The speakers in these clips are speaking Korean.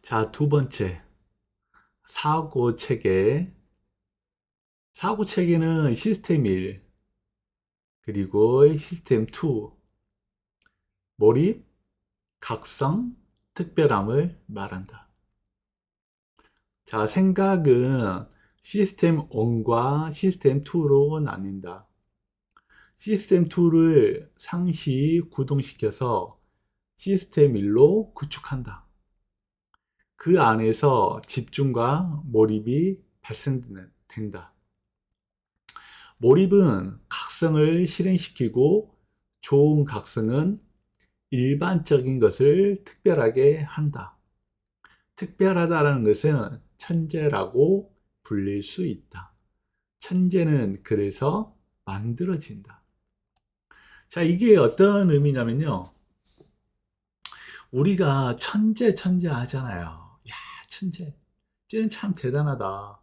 자, 두 번째, 사고 체계. 사고 체계는 시스템 1, 그리고 시스템 2, 몰입, 각성, 특별함을 말한다. 자, 생각은 시스템 1과 시스템 2로 나뉜다. 시스템 2를 상시 구동시켜서 시스템 1로 구축한다. 그 안에서 집중과 몰입이 발생된다. 몰입은 각성을 실행시키고 좋은 각성은 일반적인 것을 특별하게 한다. 특별하다는 것은 천재라고 불릴 수 있다. 천재는 그래서 만들어진다. 자, 이게 어떤 의미냐면요. 우리가 천재 하잖아요. 야, 천재. 쟤는 참 대단하다.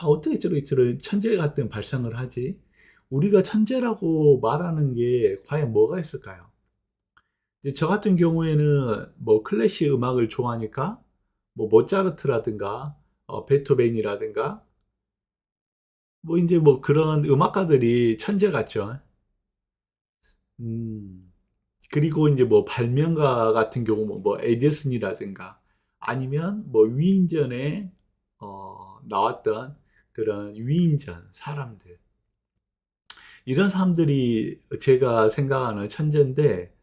어떻게 저런 천재 같은 발상을 하지? 우리가 천재라고 말하는 게 과연 뭐가 있을까요? 저 같은 경우에는 뭐 클래식 음악을 좋아하니까 뭐 모차르트라든가 베토벤이라든가 뭐 이제 뭐 그런 음악가들이 천재 같죠. 음, 그리고 이제 뭐 발명가 같은 경우 뭐 에디슨이라든가 아니면 뭐 위인전에 나왔던 그런 위인전 사람들, 이런 사람들이 제가 생각하는 천재인데,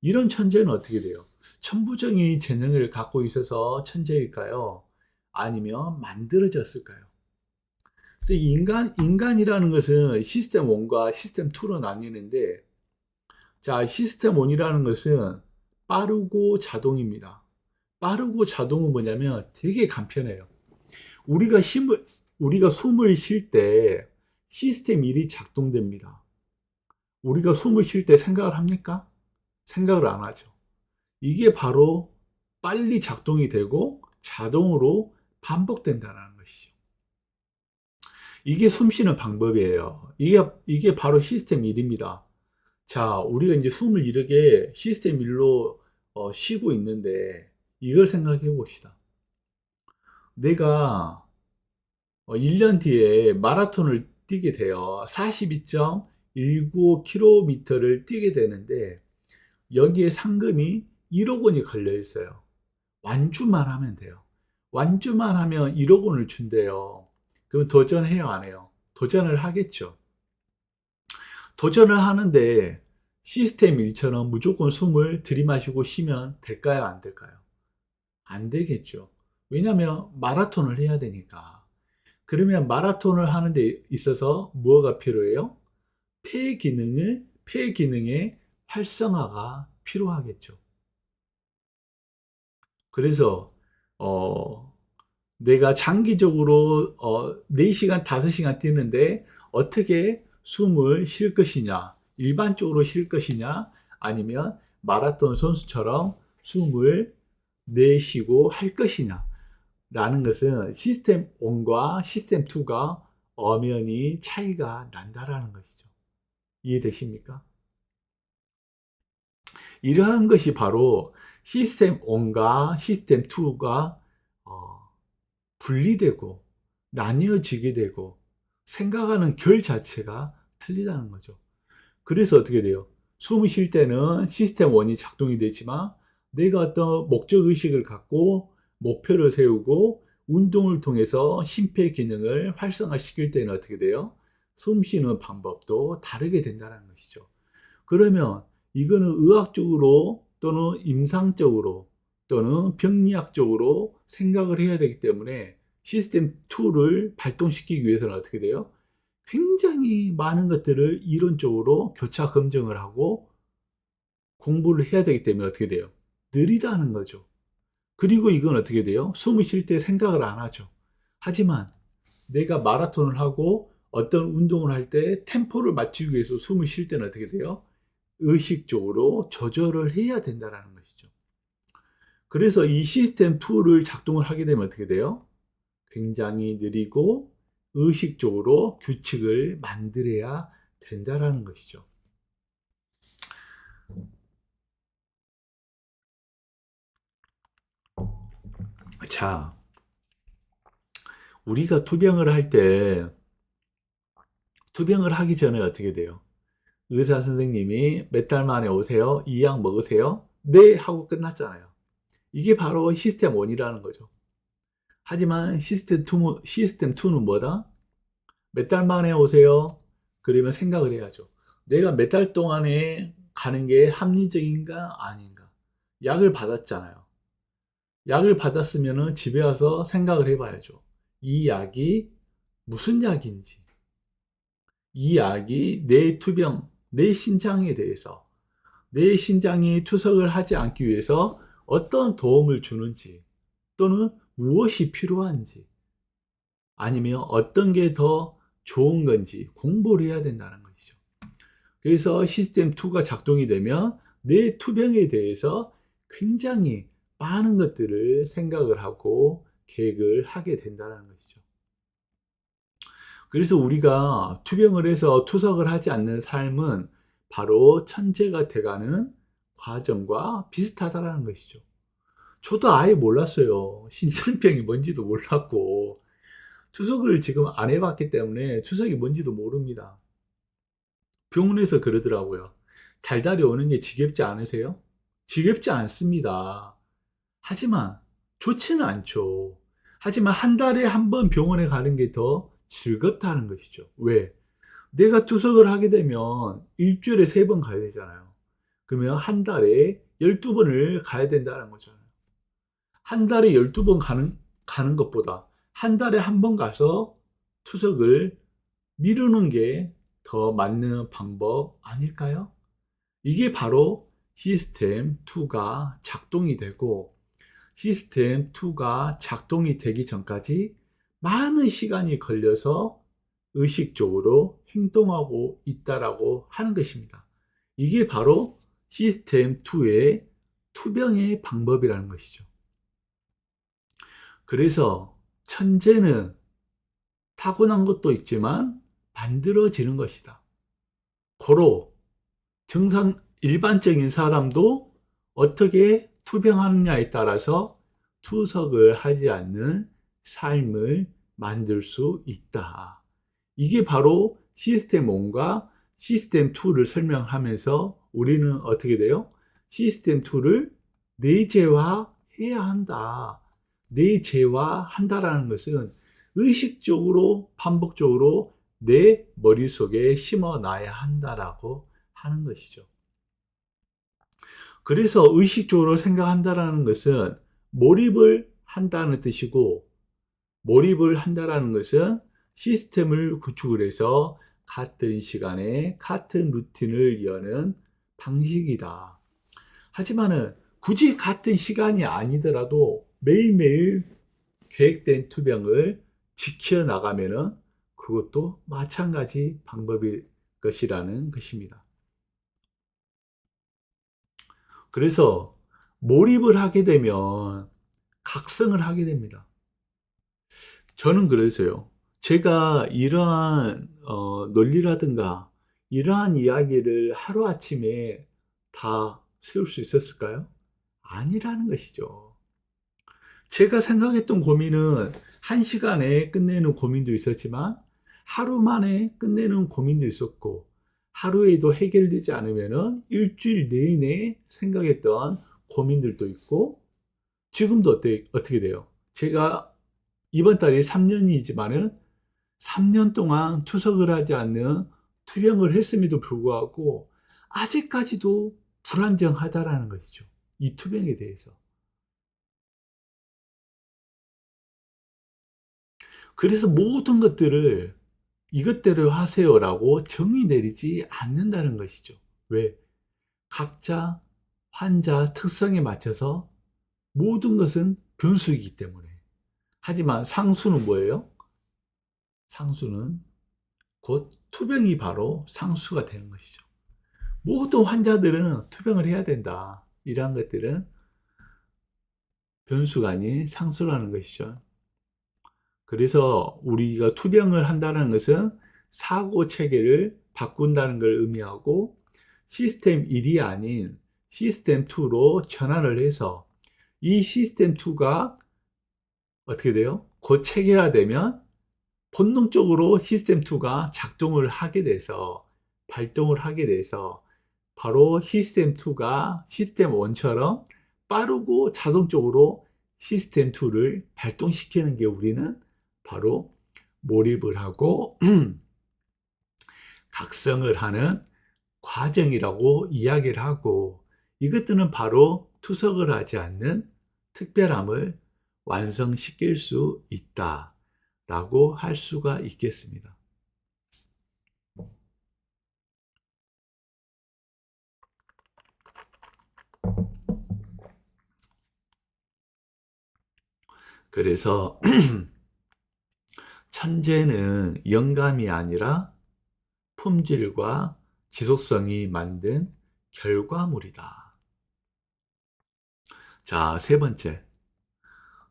이런 천재는 어떻게 돼요? 천부적인 재능을 갖고 있어서 천재일까요? 아니면 만들어졌을까요? 그래서 인간이라는 것은 시스템 1과 시스템 2로 나뉘는데, 자, 시스템 1이라는 것은 빠르고 자동입니다. 빠르고 자동은 뭐냐면 되게 간편해요. 우리가 힘을, 우리가 숨을 쉴 때 시스템 1이 작동됩니다. 우리가 숨을 쉴 때 생각을 합니까? 생각을 안 하죠. 이게 바로 빨리 작동이 되고 자동으로 반복된다는 것이죠. 이게 숨 쉬는 방법이에요. 이게 바로 시스템 1입니다. 자, 우리가 이제 숨을 이렇게 시스템 1로 쉬고 있는데, 이걸 생각해 봅시다. 내가 1년 뒤에 마라톤을 뛰게 돼요. 42.19km를 뛰게 되는데, 여기에 상금이 1억 원이 걸려 있어요. 완주만 하면 돼요. 완주만 하면 1억 원을 준대요. 그럼 도전해요, 안 해요? 도전을 하겠죠. 도전을 하는데 시스템 1처럼 무조건 숨을 들이마시고 쉬면 될까요, 안 될까요? 안 되겠죠. 왜냐하면 마라톤을 해야 되니까. 그러면 마라톤을 하는 데 있어서 뭐가 필요해요? 폐 기능의 활성화가 필요하겠죠. 그래서 어, 내가 장기적으로 4시간, 5시간 뛰는데 어떻게 숨을 쉴 것이냐, 일반적으로 쉴 것이냐, 아니면 마라톤 선수처럼 숨을 내쉬고 할 것이냐 라는 것은 시스템 1과 시스템 2가 엄연히 차이가 난다라는 것이죠. 이해되십니까? 이러한 것이 바로 시스템 1과 시스템 2가 분리되고 나뉘어지게 되고 생각하는 결 자체가 틀리다는 거죠. 그래서 어떻게 돼요? 숨을 쉴 때는 시스템 1이 작동이 되지만, 내가 어떤 목적 의식을 갖고 목표를 세우고 운동을 통해서 심폐 기능을 활성화시킬 때는 어떻게 돼요? 숨 쉬는 방법도 다르게 된다는 것이죠. 그러면 이거는 의학적으로 또는 임상적으로 또는 병리학적으로 생각을 해야 되기 때문에, 시스템 2를 발동시키기 위해서는 어떻게 돼요? 굉장히 많은 것들을 이론적으로 교차 검증을 하고 공부를 해야 되기 때문에 어떻게 돼요? 느리다는 거죠. 그리고 이건 어떻게 돼요? 숨을 쉴 때 생각을 안 하죠. 하지만 내가 마라톤을 하고 어떤 운동을 할 때 템포를 맞추기 위해서 숨을 쉴 때는 어떻게 돼요? 의식적으로 조절을 해야 된다는 것이죠. 그래서 이 시스템 2를 작동을 하게 되면 어떻게 돼요? 굉장히 느리고 의식적으로 규칙을 만들어야 된다는 것이죠. 자, 우리가 투병을 할 때, 투병을 하기 전에 어떻게 돼요? 의사 선생님이 몇 달 만에 오세요? 이 약 먹으세요? 네! 하고 끝났잖아요. 이게 바로 시스템 1이라는 거죠. 하지만 시스템 2는 뭐다? 몇 달 만에 오세요? 그러면 생각을 해야죠. 내가 몇 달 동안에 가는 게 합리적인가 아닌가? 약을 받았잖아요. 약을 받았으면 집에 와서 생각을 해봐야죠. 이 약이 무슨 약인지, 이 약이 내 투병, 내 신장에 대해서, 내 신장이 투석을 하지 않기 위해서 어떤 도움을 주는지, 또는 무엇이 필요한지, 아니면 어떤 게 더 좋은 건지 공부를 해야 된다는 것이죠. 그래서 시스템 2가 작동이 되면 내 투병에 대해서 굉장히 많은 것들을 생각을 하고 계획을 하게 된다는 것이죠. 그래서 우리가 투병을 해서 투석을 하지 않는 삶은 바로 천재가 돼가는 과정과 비슷하다는 것이죠. 저도 아예 몰랐어요. 신장병이 뭔지도 몰랐고, 투석을 지금 안 해봤기 때문에 투석이 뭔지도 모릅니다. 병원에서 그러더라고요. 달달이 오는 게 지겹지 않으세요? 지겹지 않습니다. 하지만 좋지는 않죠. 하지만 한 달에 한 번 병원에 가는 게 더 즐겁다는 것이죠. 왜? 내가 투석을 하게 되면 일주일에 3번 가야 되잖아요. 그러면 한 달에 12번을 가야 된다는 거잖아요. 한 달에 12번 가는 것보다 한 달에 한 번 가서 투석을 미루는 게 더 맞는 방법 아닐까요? 이게 바로 시스템 2가 작동이 되고, 시스템 2가 작동이 되기 전까지 많은 시간이 걸려서 의식적으로 행동하고 있다라고 하는 것입니다. 이게 바로 시스템 2의 투병의 방법이라는 것이죠. 그래서 천재는 타고난 것도 있지만 만들어지는 것이다. 고로 일반적인 사람도 어떻게 투병하느냐에 따라서 투석을 하지 않는 삶을 만들 수 있다. 이게 바로 시스템 1과 시스템 2를 설명하면서 우리는 어떻게 돼요? 시스템 2를 내재화해야 한다. 내재화한다라는 것은 의식적으로 반복적으로 내 머릿속에 심어 놔야 한다라고 하는 것이죠. 그래서 의식적으로 생각한다라는 것은 몰입을 한다는 뜻이고, 몰입을 한다라는 것은 시스템을 구축을 해서 같은 시간에 같은 루틴을 여는 방식이다. 하지만은 굳이 같은 시간이 아니더라도 매일매일 계획된 투병을 지켜나가면은 그것도 마찬가지 방법일 것이라는 것입니다. 그래서 몰입을 하게 되면 각성을 하게 됩니다. 저는 그래서요. 제가 이러한 논리라든가 이러한 이야기를 하루아침에 다 세울 수 있었을까요? 아니라는 것이죠. 제가 생각했던 고민은 한 시간에 끝내는 고민도 있었지만 하루 만에 끝내는 고민도 있었고, 하루에도 해결되지 않으면 일주일 내내 생각했던 고민들도 있고, 지금도 어떻게 돼요? 제가 이번 달이 3년이지만은 3년 동안 투석을 하지 않는 투병을 했음에도 불구하고 아직까지도 불안정하다라는 것이죠. 이 투병에 대해서. 그래서 모든 것들을 이것대로 하세요라고 정의 내리지 않는다는 것이죠. 왜? 각자 환자 특성에 맞춰서 모든 것은 변수이기 때문에. 하지만 상수는 뭐예요? 상수는 곧 투병이 바로 상수가 되는 것이죠. 모든 환자들은 투병을 해야 된다. 이러한 것들은 변수가 아닌 상수라는 것이죠. 그래서 우리가 투병을 한다는 것은 사고 체계를 바꾼다는 걸 의미하고, 시스템 1이 아닌 시스템 2로 전환을 해서 이 시스템 2가 어떻게 돼요? 곧 체계화되면 본능적으로 시스템2가 작동을 하게 돼서 발동을 하게 돼서 바로 시스템2가 시스템1처럼 빠르고 자동적으로 시스템2를 발동시키는 게 우리는 바로 몰입을 하고 각성을 하는 과정이라고 이야기를 하고, 이것들은 바로 투석을 하지 않는 특별함을 완성시킬 수 있다라고 할 수가 있겠습니다. 그래서 천재는 영감이 아니라 품질과 지속성이 만든 결과물이다. 자, 세 번째.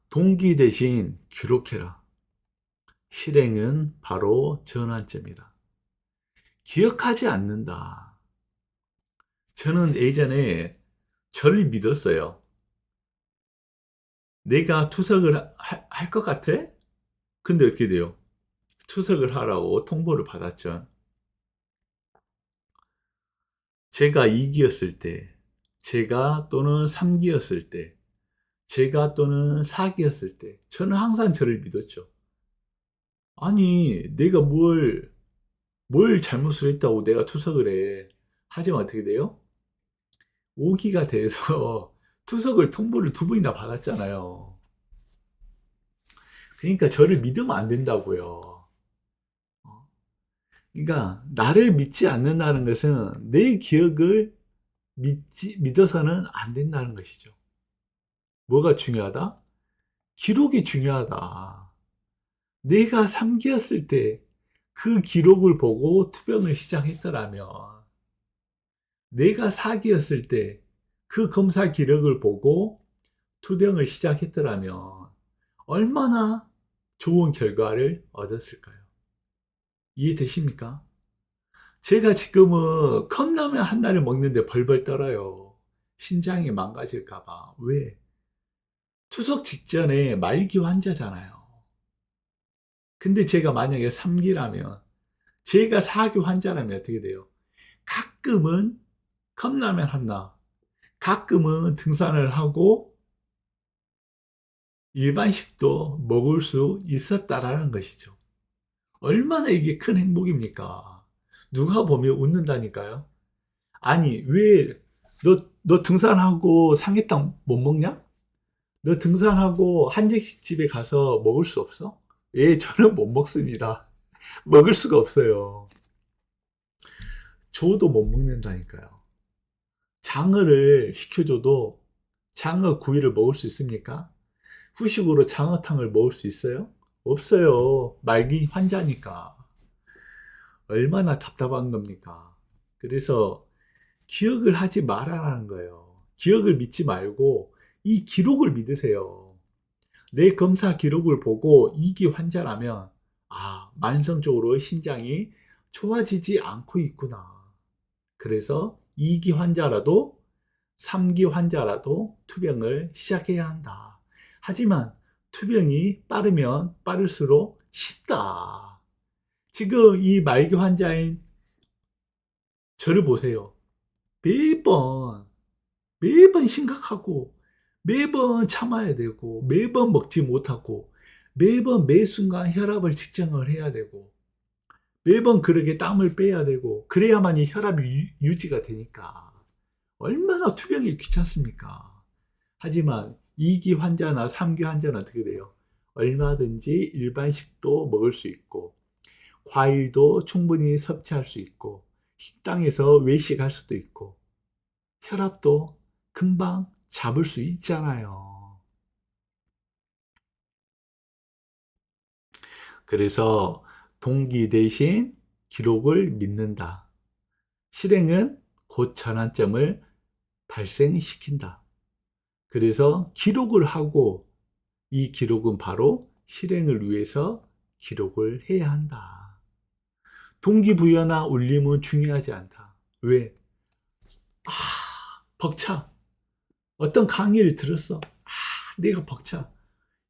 동기 대신 기록해라. 실행은 바로 전환점이다. 기억하지 않는다. 저는 예전에 저를 믿었어요. 내가 투석을 할 것 같아? 근데 어떻게 돼요? 투석을 하라고 통보를 받았죠. 제가 2기였을 때, 제가 또는 3기였을 때, 제가 또는 4기였을 때, 저는 항상 저를 믿었죠. 아니, 내가 뭘 잘못을 했다고 내가 투석을 해. 하지만 어떻게 돼요? 5기가 돼서 투석을 통보를 2번이나 받았잖아요. 그러니까 저를 믿으면 안 된다고요. 그러니까 나를 믿지 않는다는 것은 내 기억을 믿어서는 안 된다는 것이죠. 뭐가 중요하다? 기록이 중요하다. 내가 3기였을 때 그 기록을 보고 투병을 시작했더라면, 내가 4기였을 때 그 검사 기록을 보고 투병을 시작했더라면 얼마나 좋은 결과를 얻었을까요? 이해되십니까? 제가 지금은 컵라면 하나를 먹는데 벌벌 떨어요. 신장이 망가질까봐. 왜? 투석 직전에 말기 환자잖아요. 근데 제가 만약에 3기라면, 제가 4기 환자라면 어떻게 돼요? 가끔은 컵라면 하나, 가끔은 등산을 하고 일반식도 먹을 수 있었다라는 것이죠. 얼마나 이게 큰 행복입니까? 누가 보면 웃는다니까요. 아니, 왜 너 등산하고 삼계탕 못 먹냐? 너 등산하고 한정식집에 가서 먹을 수 없어? 예, 저는 못 먹습니다. 먹을 수가 없어요. 저도 못 먹는다니까요. 장어를 시켜줘도 장어 구이를 먹을 수 있습니까? 후식으로 장어탕을 먹을 수 있어요? 없어요. 말기 환자니까. 얼마나 답답한 겁니까? 그래서 기억을 하지 말아라는 거예요. 기억을 믿지 말고 이 기록을 믿으세요. 내 검사 기록을 보고 2기 환자라면, 아, 만성적으로 신장이 좋아지지 않고 있구나. 그래서 2기 환자라도 3기 환자라도 투병을 시작해야 한다. 하지만 투병이 빠르면 빠를수록 쉽다. 지금 이 말기 환자인 저를 보세요. 매번, 매번 심각하고, 매번 참아야 되고, 매번 먹지 못하고, 매번 매 순간 혈압을 측정을 해야 되고, 매번 그렇게 땀을 빼야 되고, 그래야만 이 혈압이 유지가 되니까. 얼마나 투병이 귀찮습니까? 하지만 2기 환자나 3기 환자는 어떻게 돼요? 얼마든지 일반식도 먹을 수 있고, 과일도 충분히 섭취할 수 있고, 식당에서 외식할 수도 있고, 혈압도 금방 잡을 수 있잖아요. 그래서 동기 대신 기록을 믿는다. 실행은 곧 전환점을 발생시킨다. 그래서 기록을 하고, 이 기록은 바로 실행을 위해서 기록을 해야 한다. 동기부여나 울림은 중요하지 않다. 왜? 아, 벅차. 어떤 강의를 들었어. 아, 내가 벅차.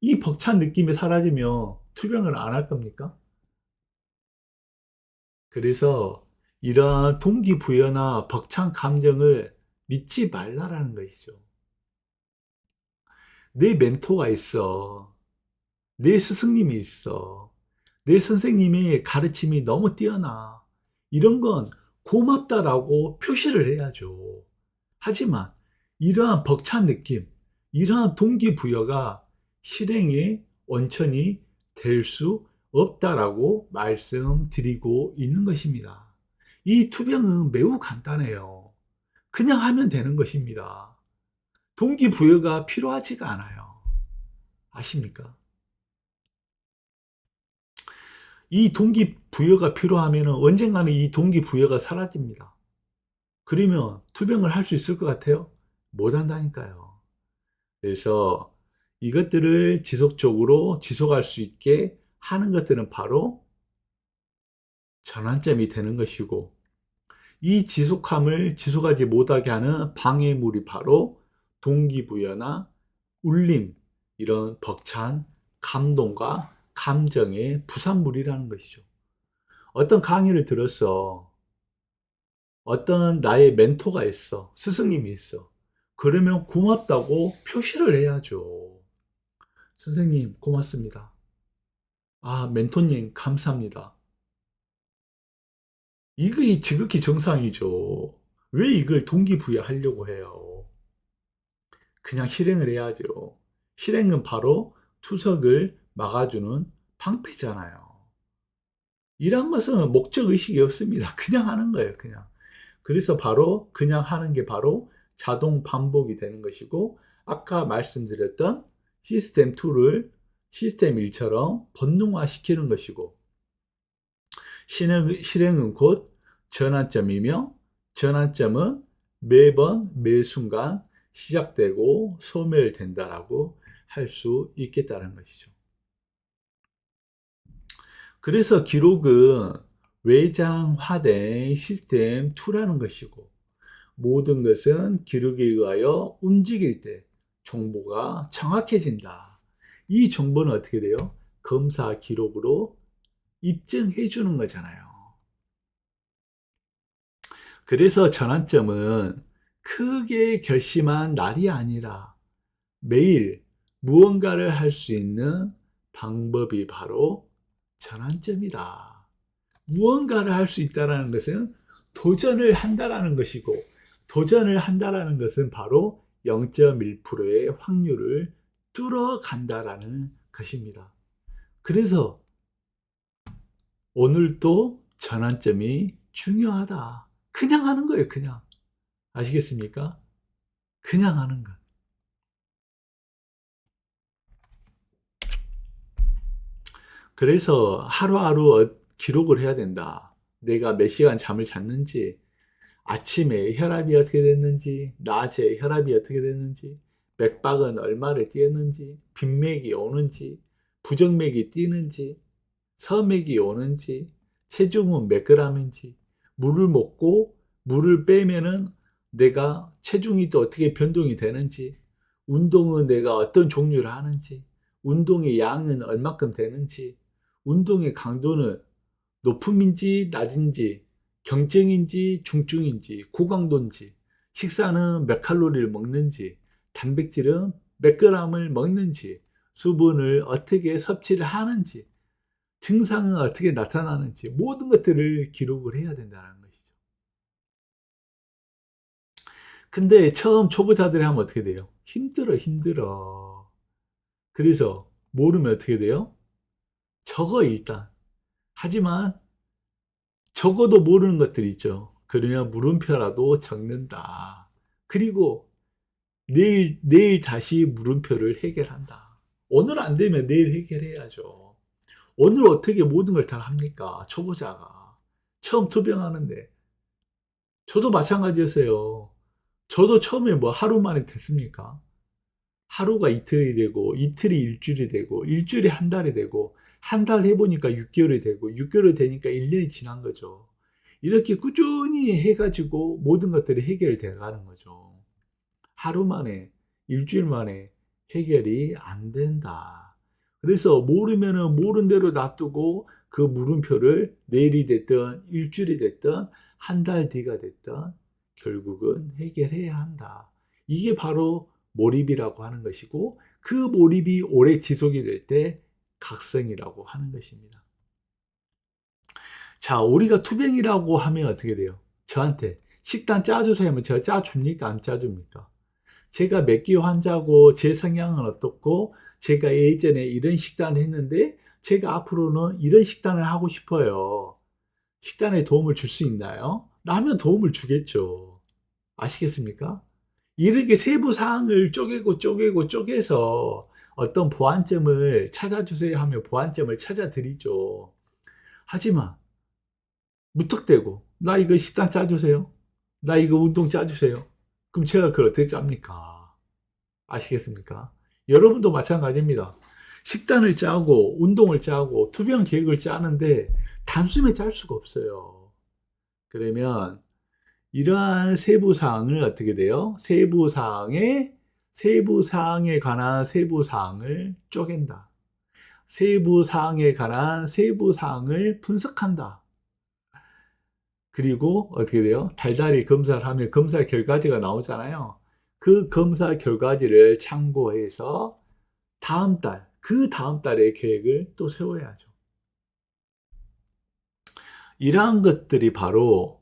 이 벅찬 느낌이 사라지면 투병을 안 할 겁니까? 그래서 이러한 동기부여나 벅찬 감정을 믿지 말라라는 것이죠. 내 멘토가 있어. 내 스승님이 있어. 내 선생님의 가르침이 너무 뛰어나. 이런 건 고맙다라고 표시를 해야죠. 하지만 이러한 벅찬 느낌, 이러한 동기부여가 실행의 원천이 될 수 없다라고 말씀드리고 있는 것입니다. 이 투병은 매우 간단해요. 그냥 하면 되는 것입니다. 동기부여가 필요하지가 않아요. 아십니까? 이 동기부여가 필요하면 언젠가는 이 동기부여가 사라집니다. 그러면 투병을 할 수 있을 것 같아요? 못 한다니까요. 그래서 이것들을 지속적으로 지속할 수 있게 하는 것들은 바로 전환점이 되는 것이고, 이 지속함을 지속하지 못하게 하는 방해물이 바로 동기부여나 울림, 이런 벅찬 감동과 감정의 부산물이라는 것이죠. 어떤 강의를 들었어. 어떤 나의 멘토가 있어. 스승님이 있어. 그러면 고맙다고 표시를 해야죠. 선생님, 고맙습니다. 아, 멘토님, 감사합니다. 이게 지극히 정상이죠. 왜 이걸 동기부여하려고 해요? 그냥 실행을 해야죠. 실행은 바로 투석을 막아주는 방패잖아요. 이런 것은 목적의식이 없습니다. 그냥 하는 거예요, 그냥. 그래서 바로 그냥 하는 게 바로 자동 반복이 되는 것이고, 아까 말씀드렸던 시스템 2를 시스템 1처럼 본능화 시키는 것이고, 실행은 곧 전환점이며, 전환점은 매번 매 순간 시작되고 소멸된다라고 할 수 있겠다는 것이죠. 그래서 기록은 외장화된 시스템 2라는 것이고, 모든 것은 기록에 의하여 움직일 때 정보가 정확해진다. 이 정보는 어떻게 돼요? 검사 기록으로 입증해 주는 거잖아요. 그래서 전환점은 크게 결심한 날이 아니라 매일 무언가를 할 수 있는 방법이 바로 전환점이다. 무언가를 할 수 있다는 것은 도전을 한다라는 것이고, 도전을 한다라는 것은 바로 0.1%의 확률을 뚫어간다라는 것입니다. 그래서 오늘도 전환점이 중요하다. 그냥 하는 거예요, 그냥. 아시겠습니까? 그냥 하는 것. 그래서 하루하루 기록을 해야 된다. 내가 몇 시간 잠을 잤는지, 아침에 혈압이 어떻게 됐는지, 낮에 혈압이 어떻게 됐는지, 맥박은 얼마를 뛰었는지, 빈맥이 오는지, 부정맥이 뛰는지, 서맥이 오는지, 체중은 몇 g인지, 물을 먹고 물을 빼면은 내가 체중이 또 어떻게 변동이 되는지, 운동은 내가 어떤 종류를 하는지, 운동의 양은 얼마큼 되는지, 운동의 강도는 높음인지 낮은지, 경증인지 중증인지, 고강도인지, 식사는 몇 칼로리를 먹는지, 단백질은 몇 g을 먹는지, 수분을 어떻게 섭취를 하는지, 증상은 어떻게 나타나는지, 모든 것들을 기록을 해야 된다는 것이죠. 근데 처음 초보자들이 하면 어떻게 돼요? 힘들어. 그래서 모르면 어떻게 돼요? 적어 일단. 하지만 적어도 모르는 것들이 있죠. 그러면 물음표라도 적는다. 그리고 내일 다시 물음표를 해결한다. 오늘 안 되면 내일 해결해야죠. 오늘 어떻게 모든 걸 다 합니까? 초보자가. 처음 투병하는데. 저도 마찬가지였어요. 저도 처음에 뭐 하루 만에 됐습니까? 하루가 이틀이 되고, 이틀이 일주일이 되고, 일주일이 한 달이 되고, 한 달 해보니까 6개월이 되고, 6개월이 되니까 1년이 지난 거죠. 이렇게 꾸준히 해가지고 모든 것들이 해결되어 가는 거죠. 하루 만에, 일주일 만에 해결이 안 된다. 그래서 모르면은 모른 대로 놔두고 그 물음표를 내일이 됐든 일주일이 됐든 한 달 뒤가 됐든 결국은 해결해야 한다. 이게 바로 몰입이라고 하는 것이고 그 몰입이 오래 지속이 될 때 각성이라고 하는 것입니다. 자, 우리가 투병이라고 하면 어떻게 돼요? 저한테 식단 짜주세요 하면 제가 짜줍니까? 안 짜줍니까? 제가 맥기 환자고 제 성향은 어떻고 제가 예전에 이런 식단을 했는데 제가 앞으로는 이런 식단을 하고 싶어요. 식단에 도움을 줄 수 있나요? 라면 도움을 주겠죠. 아시겠습니까? 이렇게 세부 사항을 쪼개서 어떤 보완점을 찾아주세요 하면 보완점을 찾아드리죠. 하지만 무턱대고 나 이거 식단 짜주세요. 나 이거 운동 짜주세요. 그럼 제가 그걸 어떻게 짭니까? 아시겠습니까? 여러분도 마찬가지입니다. 식단을 짜고 운동을 짜고 투병 계획을 짜는데 단숨에 짤 수가 없어요. 그러면 이러한 세부 사항을 어떻게 돼요? 세부 사항에 관한 세부 사항을 쪼갠다. 세부 사항에 관한 세부 사항을 분석한다. 그리고 어떻게 돼요? 달달이 검사를 하면 검사 결과지가 나오잖아요. 그 검사 결과지를 참고해서 그 다음 달의 계획을 또 세워야죠. 이러한 것들이 바로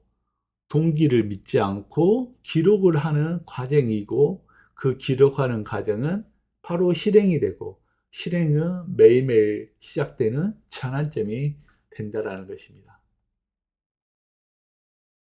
동기를 믿지 않고 기록을 하는 과정이고 그 기록하는 과정은 바로 실행이 되고 실행은 매일매일 시작되는 전환점이 된다라는 것입니다.